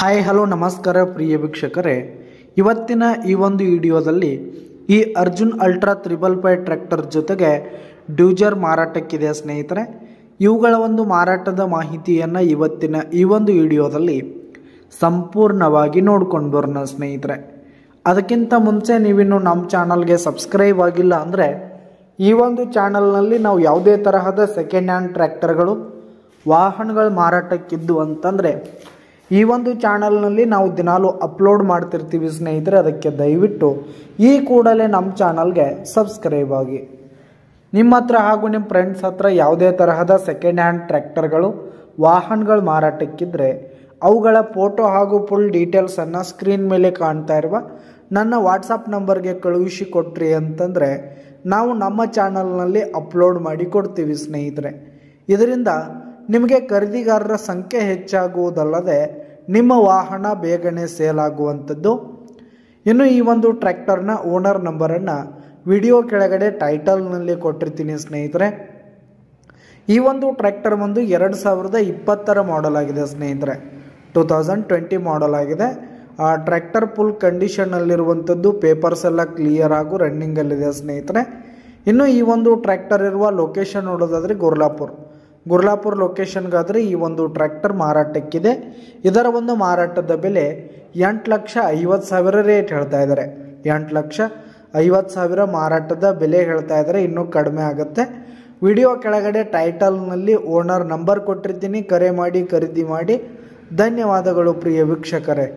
Hi hello ನಮಸ್ಕಾರ ಪ್ರಿಯ ವೀಕ್ಷಕರೇ, ಇವತ್ತಿನ ಈ ಒಂದು ವಿಡಿಯೋದಲ್ಲಿ ಈ ಅರ್ಜುನ್ ಅಲ್ಟ್ರಾ 555 ಟ್ರ್ಯಾಕ್ಟರ್ ಜೊತೆಗೆ ಡ್ಯೂಜರ್ ಮಾರಾಟಕ್ಕಿದೆ ಸ್ನೇಹಿತರೆ. ಇವುಗಳ ಒಂದು ಮಾರಾಟದ ಮಾಹಿತಿಯನ್ನು ಇವತ್ತಿನ ಈ ಒಂದು ವಿಡಿಯೋದಲ್ಲಿ ಸಂಪೂರ್ಣವಾಗಿ ನೋಡ್ಕೊಂಡು ಬರೋಣ ಸ್ನೇಹಿತರೆ. ಅದಕ್ಕಿಂತ ಮುಂಚೆ ನೀವಿನ್ನು ನಮ್ಮ ಚಾನಲ್ಗೆ ಸಬ್ಸ್ಕ್ರೈಬ್ ಆಗಿಲ್ಲ ಅಂದರೆ ಈ ಒಂದು ಚಾನಲ್ನಲ್ಲಿ ನಾವು ಯಾವುದೇ ತರಹದ ಸೆಕೆಂಡ್ ಹ್ಯಾಂಡ್ ಟ್ರ್ಯಾಕ್ಟರ್ಗಳು ವಾಹನಗಳು ಮಾರಾಟಕ್ಕಿದ್ದು ಅಂತಂದರೆ ಈ ಒಂದು ಚಾನಲ್ನಲ್ಲಿ ನಾವು ದಿನಾಲೂ ಅಪ್ಲೋಡ್ ಮಾಡ್ತಿರ್ತೀವಿ ಸ್ನೇಹಿತರೆ. ಅದಕ್ಕೆ ದಯವಿಟ್ಟು ಈ ಕೂಡಲೇ ನಮ್ಮ ಚಾನಲ್ಗೆ ಸಬ್ಸ್ಕ್ರೈಬ್ ಆಗಿ. ನಿಮ್ಮ ಹತ್ರ ಹಾಗೂ ನಿಮ್ಮ ಫ್ರೆಂಡ್ಸ್ ಹತ್ರ ಯಾವುದೇ ತರಹದ ಸೆಕೆಂಡ್ ಹ್ಯಾಂಡ್ ಟ್ರ್ಯಾಕ್ಟರ್ಗಳು ವಾಹನಗಳು ಮಾರಾಟಕ್ಕಿದ್ರೆ ಅವುಗಳ ಫೋಟೋ ಹಾಗೂ ಫುಲ್ ಡೀಟೇಲ್ಸನ್ನು ಸ್ಕ್ರೀನ್ ಮೇಲೆ ಕಾಣ್ತಾ ಇರುವ ನನ್ನ ವಾಟ್ಸಪ್ ನಂಬರ್ಗೆ ಕಳುಹಿಸಿ ಕೊಟ್ರಿ ಅಂತಂದರೆ ನಾವು ನಮ್ಮ ಚಾನಲ್ನಲ್ಲಿ ಅಪ್ಲೋಡ್ ಮಾಡಿ ಕೊಡ್ತೀವಿ ಸ್ನೇಹಿತರೆ. ಇದರಿಂದ ನಿಮಗೆ ಖರೀದಿಗಾರರ ಸಂಖ್ಯೆ ಹೆಚ್ಚಾಗುವುದಲ್ಲದೆ ನಿಮ್ಮ ವಾಹನ ಬೇಗನೆ ಸೇಲ್ ಆಗುವಂಥದ್ದು. ಇನ್ನು ಈ ಒಂದು ಟ್ರ್ಯಾಕ್ಟರ್ನ ಓನರ್ ನಂಬರನ್ನು ವಿಡಿಯೋ ಕೆಳಗಡೆ ಟೈಟಲ್ನಲ್ಲಿ ಕೊಟ್ಟಿರ್ತೀನಿ ಸ್ನೇಹಿತರೆ. ಈ ಒಂದು ಟ್ರ್ಯಾಕ್ಟರ್ ಒಂದು 2020 ಮಾಡೆಲ್ ಆಗಿದೆ ಸ್ನೇಹಿತರೆ. 2020 ಮಾಡೆಲ್ ಆಗಿದೆ. ಆ ಟ್ರ್ಯಾಕ್ಟರ್ ಫುಲ್ ಕಂಡೀಷನ್ನಲ್ಲಿರುವಂಥದ್ದು, ಪೇಪರ್ಸ್ ಎಲ್ಲ ಕ್ಲಿಯರ್ ಹಾಗೂ ರನ್ನಿಂಗಲ್ಲಿದೆ ಸ್ನೇಹಿತರೆ. ಇನ್ನು ಈ ಒಂದು ಟ್ರ್ಯಾಕ್ಟರ್ ಇರುವ ಲೊಕೇಶನ್ ನೋಡೋದಾದರೆ ಗುರ್ಲಾಪುರ್ ಲೊಕೇಶನ್ಗಾದರೆ ಈ ಒಂದು ಟ್ರ್ಯಾಕ್ಟರ್ ಮಾರಾಟಕ್ಕಿದೆ. ಇದರ ಒಂದು ಮಾರಾಟದ ಬೆಲೆ 8,50,000 ರೇಟ್ ಹೇಳ್ತಾ ಇದ್ದಾರೆ. 8,50,000 ಮಾರಾಟದ ಬೆಲೆ ಹೇಳ್ತಾ ಇದ್ದಾರೆ. ಇನ್ನೂ ಕಡಿಮೆ ಆಗುತ್ತೆ. ವಿಡಿಯೋ ಕೆಳಗಡೆ ಟೈಟಲ್ನಲ್ಲಿ ಓನರ್ ನಂಬರ್ ಕೊಟ್ಟಿರ್ತೀನಿ, ಕರೆ ಮಾಡಿ ಖರೀದಿ ಮಾಡಿ. ಧನ್ಯವಾದಗಳು ಪ್ರಿಯ ವೀಕ್ಷಕರೇ.